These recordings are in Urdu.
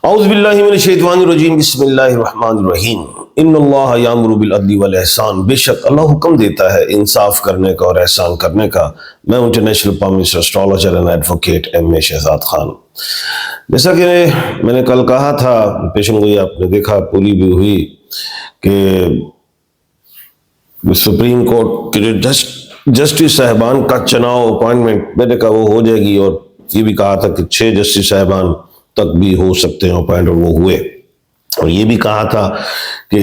اعوذ باللہ من الشیطان الرجیم بسم اللہ الرحمن الرحیم ان اللہ یامر بالعدل والاحسان، بے شک اللہ حکم دیتا ہے انصاف کرنے کا اور احسان کرنے کا۔ میں international prime minister astrologer and advocate M Shahzad Khan. جیسا کہ میں نے کل کہا تھا، پیشن گوئی آپ نے دیکھا پوری بھی ہوئی کہ سپریم کورٹ کے جو جسٹس صاحبان کا چناؤ اپوائنٹمنٹ میں نے کہا وہ ہو جائے گی، اور یہ بھی کہا تھا کہ 6 جسٹس صاحبان تک بھی ہو سکتے ہیں اپوائنٹ، اور وہ ہوئے۔ اور یہ بھی کہا تھا کہ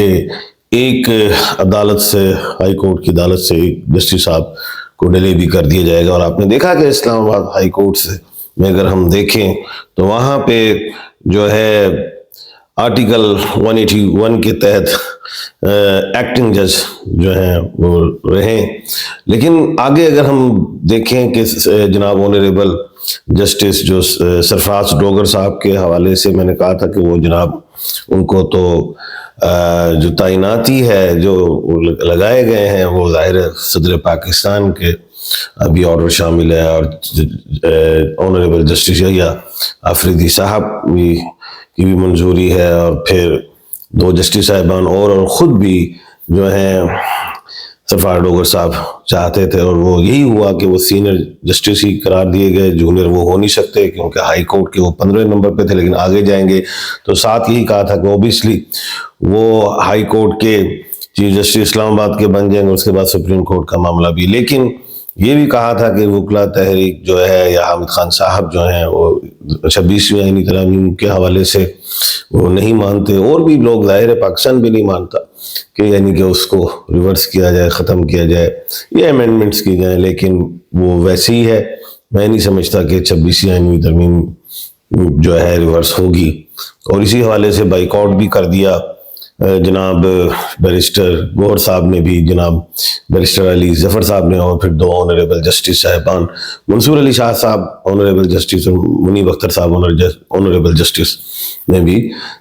ایک عدالت سے، ہائی کورٹ کی عدالت سے ایک جسٹس صاحب کو ڈیلے بھی کر دیا جائے گا۔ اور آپ نے دیکھا کہ اسلام آباد ہائی کورٹ سے میں اگر ہم دیکھیں تو وہاں پہ جو ہے آرٹیکل 181 کے تحت ایکٹنگ جج جو ہیں وہ رہیں، لیکن آگے اگر ہم دیکھیں کہ جناب آنریبل جسٹس جو سرفراز ڈوگر صاحب کے حوالے سے میں نے کہا تھا کہ وہ جناب ان کو تو جو تعیناتی ہے جو لگائے گئے ہیں وہ ظاہر صدر پاکستان کے ابھی آرڈر شامل ہے، اور آنریبل جسٹس یحییٰ آفریدی صاحب کی بھی منظوری ہے، اور پھر 2 جسٹس صاحبان اور خود بھی جو ہیں سرفراز ڈوگر صاحب چاہتے تھے، اور وہ یہی ہوا کہ وہ سینئر جسٹس ہی قرار دیے گئے، جونیئر وہ ہو نہیں سکتے کیونکہ ہائی کورٹ کے وہ 15 نمبر پہ تھے، لیکن آگے جائیں گے تو ساتھ یہی کہا تھا کہ اوبیسلی وہ ہائی کورٹ کے چیف جسٹس اسلام آباد کے بن جائیں گے، اس کے بعد سپریم کورٹ کا معاملہ بھی۔ لیکن یہ بھی کہا تھا کہ وکلا تحریک جو ہے یا حامد خان صاحب جو ہیں وہ 26ویں آئینی ترامیم کے حوالے سے وہ نہیں مانتے، اور بھی لوگ ظاہر پاکستان بھی نہیں مانتا کہ یعنی کہ اس کو ریورس کیا جائے، ختم کیا جائے یا امینڈمنٹس کی جائیں، لیکن وہ ویسے ہی ہے۔ میں نہیں سمجھتا کہ 26ویں آئینی ترمیم جو ہے ریورس ہوگی، اور اسی حوالے سے بائیکاٹ بھی کر دیا جناب بیرسٹر گوہر صاحب نے بھی، جناب بیرسٹر علی ظفر صاحب نے، اور پھر 2 آنریبل جسٹس صاحبان منصور علی شاہ صاحب آنریبل جسٹس اور منیب اختر صاحب آنریبل جسٹس نے بھی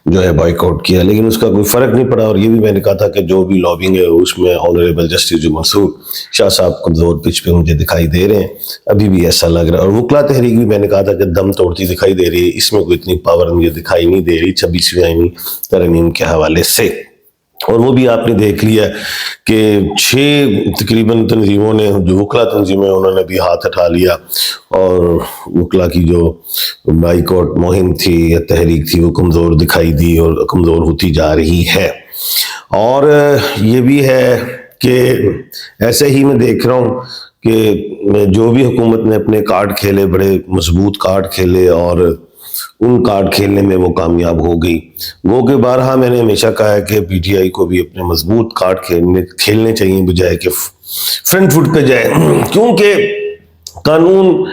جو ہے بائیکاٹ کیا، لیکن اس کا کوئی فرق نہیں پڑا۔ اور یہ بھی میں نے کہا تھا کہ جو بھی لابنگ ہے اس میں آنریبل جسٹس جو منصور شاہ صاحب کمزور پچ پہ مجھے دکھائی دے رہے ہیں، ابھی بھی ایسا لگ رہا ہے۔ اور وکلا تحریک بھی میں نے کہا تھا کہ دم توڑتی دکھائی دے رہی ہے، اس میں کوئی اتنی پاور مجھے دکھائی نہیں دے رہی 26ویں آئینی ترمیم کے حوالے سے۔ اور وہ بھی آپ نے دیکھ لیا کہ 6 تقریباً تنظیموں نے، جو وکلا تنظیمیں انہوں نے بھی ہاتھ اٹھا لیا، اور وکلا کی جو بائیکاٹ مہم تھی یا تحریک تھی وہ کمزور دکھائی دی اور کمزور ہوتی جا رہی ہے۔ اور یہ بھی ہے کہ ایسے ہی میں دیکھ رہا ہوں کہ جو بھی حکومت نے اپنے کارڈ کھیلے، بڑے مضبوط کارڈ کھیلے، اور ان کارڈ کھیلنے میں وہ کامیاب ہو گئی۔ وہ کہ بارہا میں نے ہمیشہ کہا ہے کہ پی ٹی آئی کو بھی اپنے مضبوط کارڈ کھیلنے چاہیے بجائے کہ فرنٹ فٹ پہ جائے، کیونکہ قانون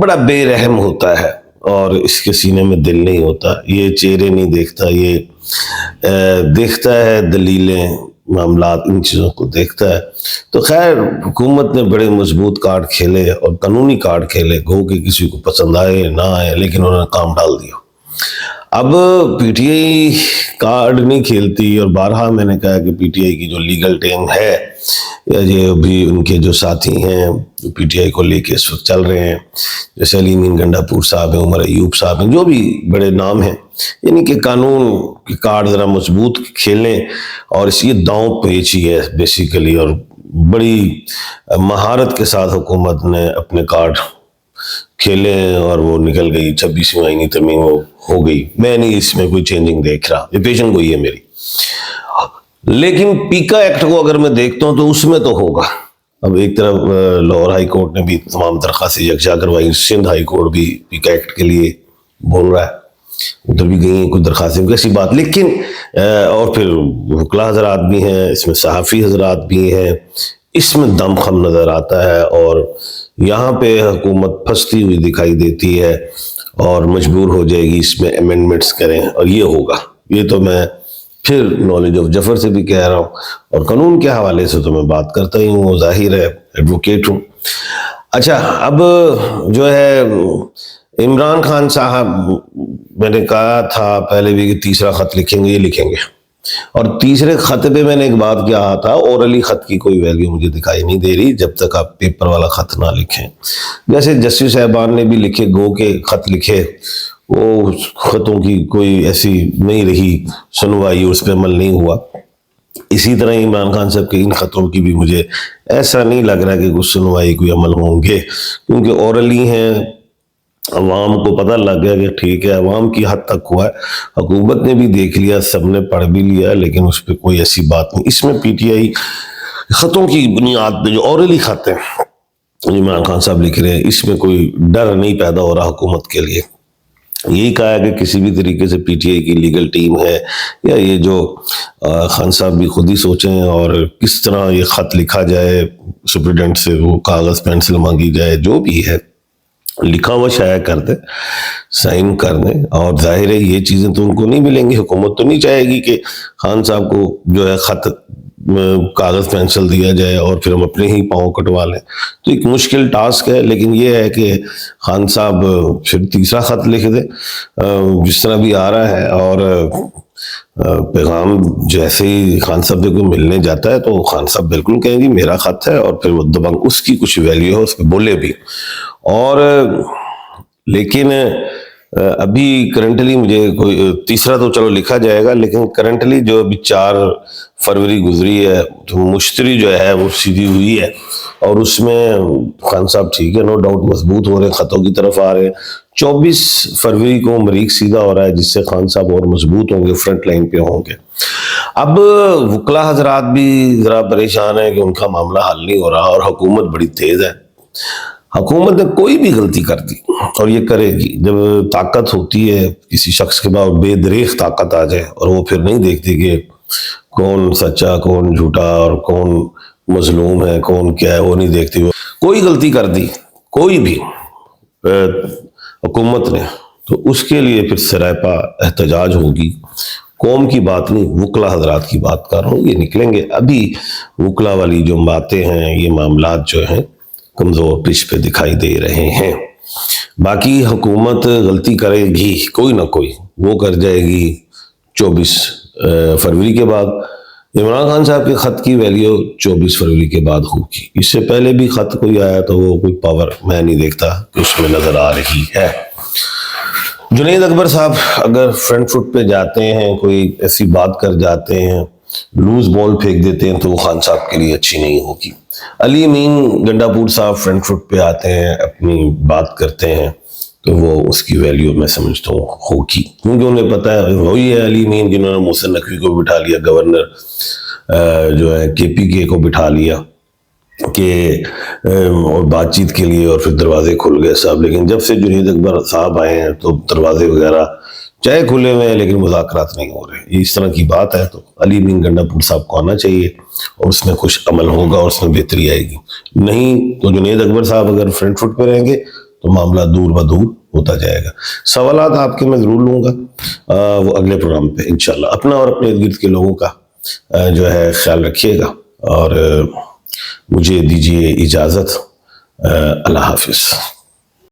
بڑا بے رحم ہوتا ہے اور اس کے سینے میں دل نہیں ہوتا، یہ چہرے نہیں دیکھتا، یہ دیکھتا ہے دلیلیں، معاملات، ان چیزوں کو دیکھتا ہے۔ تو خیر حکومت نے بڑے مضبوط کارڈ کھیلے اور قانونی کارڈ کھیلے، گو کہ کسی کو پسند آئے نہ آئے، لیکن انہوں نے کام ڈال دیا۔ اب پی ٹی آئی کارڈ نہیں کھیلتی، اور بارہا میں نے کہا کہ پی ٹی آئی کی جو لیگل ٹیم ہے یا یہ بھی ان کے جو ساتھی ہیں جو پی ٹی آئی کو لے کے اس وقت چل رہے ہیں، جیسے علی امین گنڈا پور صاحب ہیں، عمر ایوب صاحب ہیں، جو بھی بڑے نام ہیں، یعنی کہ قانون کی کارڈ ذرا مضبوط کھیلیں، اور اس یہ داؤں پیچ ہی ہے بیسیکلی، اور بڑی مہارت کے ساتھ حکومت نے اپنے کارڈ کھیلے ہیں اور وہ نکل گئی 26ویں آئینی ترمیم ہو گئی۔ میں نہیں اس میں کوئی چینجنگ دیکھ رہا، یہ پیشن گوئی ہے میری۔ لیکن پیکا ایکٹ کو اگر میں دیکھتا ہوں تو اس میں تو ہوگا۔ اب ایک طرف لاہور ہائی کورٹ نے بھی تمام درخواستیں یکجا کروائی، سندھ ہائی کورٹ بھی پیکا ایکٹ کے لیے بول رہا ہے، ادھر بھی گئی ہیں کچھ درخواستیں، کیسی بات۔ لیکن اور پھر وکلا حضرات بھی ہیں اس میں، صحافی حضرات بھی ہیں، اس میں دم خم نظر آتا ہے، اور یہاں پہ حکومت پھنستی ہوئی دکھائی دیتی ہے اور مجبور ہو جائے گی اس میں امینڈمنٹس کریں، اور یہ ہوگا۔ یہ تو میں پھر نالج آف جفر سے بھی کہہ رہا ہوں، اور قانون کے حوالے سے تو میں بات کرتا ہی ہوں، وہ ظاہر ہے ایڈوکیٹ ہوں۔ اچھا، اب جو ہے عمران خان صاحب، میں نے کہا تھا پہلے بھی کہ تیسرا خط لکھیں گے، یہ لکھیں گے، اور تیسرے خط پہ میں نے ایک بات کہا تھا، اورلی خط کی کوئی ویلیو مجھے دکھائی نہیں دے رہی جب تک آپ پیپر والا خط نہ لکھیں۔ جیسے جسٹس صاحبان نے بھی لکھے، گو کے خط لکھے، وہ خطوں کی کوئی ایسی نہیں رہی سنوائی، اس پہ عمل نہیں ہوا۔ اسی طرح عمران خان صاحب کے ان خطوں کی بھی مجھے ایسا نہیں لگ رہا کہ کچھ سنوائی کوئی عمل ہوں گے، کیونکہ اورلی ہیں، عوام کو پتہ لگ گیا کہ ٹھیک ہے، عوام کی حد تک ہوا ہے، حکومت نے بھی دیکھ لیا، سب نے پڑھ بھی لیا، لیکن اس پہ کوئی ایسی بات نہیں۔ اس میں پی ٹی آئی خطوں کی بنیاد پہ جو اورلی خط ہیں عمران خان صاحب لکھ رہے ہیں، اس میں کوئی ڈر نہیں پیدا ہو رہا حکومت کے لیے۔ یہی کہا ہے کہ کسی بھی طریقے سے پی ٹی آئی کی لیگل ٹیم ہے یا یہ جو خان صاحب بھی خود ہی سوچیں، اور کس طرح یہ خط لکھا جائے سپریڈنٹ سے، وہ کاغذ پینسل مانگی جائے، جو بھی ہے لکھا ہوا شائع کر دیں، سائن کر دیں، اور ظاہر ہے یہ چیزیں تو ان کو نہیں ملیں گی۔ حکومت تو نہیں چاہے گی کہ خان صاحب کو جو ہے خط کاغذ پینسل دیا جائے اور پھر ہم اپنے ہی پاؤں کٹوا لیں، تو ایک مشکل ٹاسک ہے۔ لیکن یہ ہے کہ خان صاحب پھر تیسرا خط لکھ دیں جس طرح بھی آ رہا ہے، اور پیغام جیسے ہی خان صاحب سے کوئی ملنے جاتا ہے تو خان صاحب بالکل کہیں گے میرا خط ہے، اور پھر وہ دبنگ اس کی کچھ ویلیو ہے، اس پہ بولے بھی۔ اور لیکن ابھی کرنٹلی مجھے کوئی تیسرا تو چلو لکھا جائے گا، لیکن کرنٹلی جو ابھی 4 فروری گزری ہے تو مشتری جو ہے وہ سیدھی ہوئی ہے، اور اس میں خان صاحب ٹھیک ہے نو ڈاؤٹ مضبوط ہو رہے ہیں، خطوں کی طرف آ رہے ہیں۔ 24 فروری کو مریخ سیدھا ہو رہا ہے، جس سے خان صاحب اور مضبوط ہوں گے، فرنٹ لائن پہ ہوں گے۔ اب وکلا حضرات بھی ذرا پریشان ہیں کہ ان کا معاملہ حل نہیں ہو رہا، اور حکومت بڑی تیز ہے۔ حکومت نے کوئی بھی غلطی کر دی، اور یہ کرے گی، جب طاقت ہوتی ہے کسی شخص کے بعد بے دریغ طاقت آ جائے، اور وہ پھر نہیں دیکھتی کہ کون سچا کون جھوٹا اور کون مظلوم ہے کون کیا ہے، وہ نہیں دیکھتی۔ وہ کوئی غلطی کر دی کوئی بھی حکومت نے، تو اس کے لیے پھر سراپا احتجاج ہوگی۔ قوم کی بات نہیں، وکلا حضرات کی بات کر رہا ہوں، یہ نکلیں گے۔ ابھی وکلا والی جو باتیں ہیں، یہ معاملات جو ہیں کمزور پش پہ دکھائی دے رہے ہیں۔ باقی حکومت غلطی کرے گی کوئی نہ کوئی، وہ کر جائے گی 24 فروری کے بعد۔ عمران خان صاحب کے خط کی ویلیو 24 فروری کے بعد ہوگی۔ اس سے پہلے بھی خط کوئی آیا تو وہ کوئی پاور میں نہیں دیکھتا کہ اس میں نظر آ رہی ہے۔ جنید اکبر صاحب اگر فرنٹ فٹ پہ جاتے ہیں، کوئی ایسی بات کر جاتے ہیں، لوز بال پھینک دیتے ہیں، تو وہ خان صاحب کے لیے اچھی نہیں ہوگی۔ علی امین گنڈا پور صاحب فرنٹ فٹ پہ آتے ہیں، اپنی بات کرتے ہیں، تو وہ اس کی ویلیو میں سمجھتا ہوں ہوگی، کیونکہ انہیں پتہ ہے وہی ہے علی امین جنہوں نے محسن نقوی کو بٹھا لیا، گورنر جو ہے کے پی کے کو بٹھا لیا کہ اور بات چیت کے لیے، اور پھر دروازے کھل گئے صاحب۔ لیکن جب سے جنید اکبر صاحب آئے ہیں تو دروازے وغیرہ چاہے کھلے ہوئے ہیں لیکن مذاکرات نہیں ہو رہے۔ یہ اس طرح کی بات ہے، تو علی امین گنڈا پور صاحب کو آنا چاہیے، اور اس میں کچھ عمل ہوگا اور اس میں بہتری آئے گی۔ نہیں تو جنید اکبر صاحب اگر فرنٹ فٹ پہ رہیں گے تو معاملہ دور بدور ہوتا جائے گا۔ سوالات آپ کے میں ضرور لوں گا وہ اگلے پروگرام پہ انشاءاللہ۔ اپنا اور اپنے ارد گرد کے لوگوں کا جو ہے خیال رکھیے گا، اور مجھے دیجیے اجازت۔ اللہ حافظ۔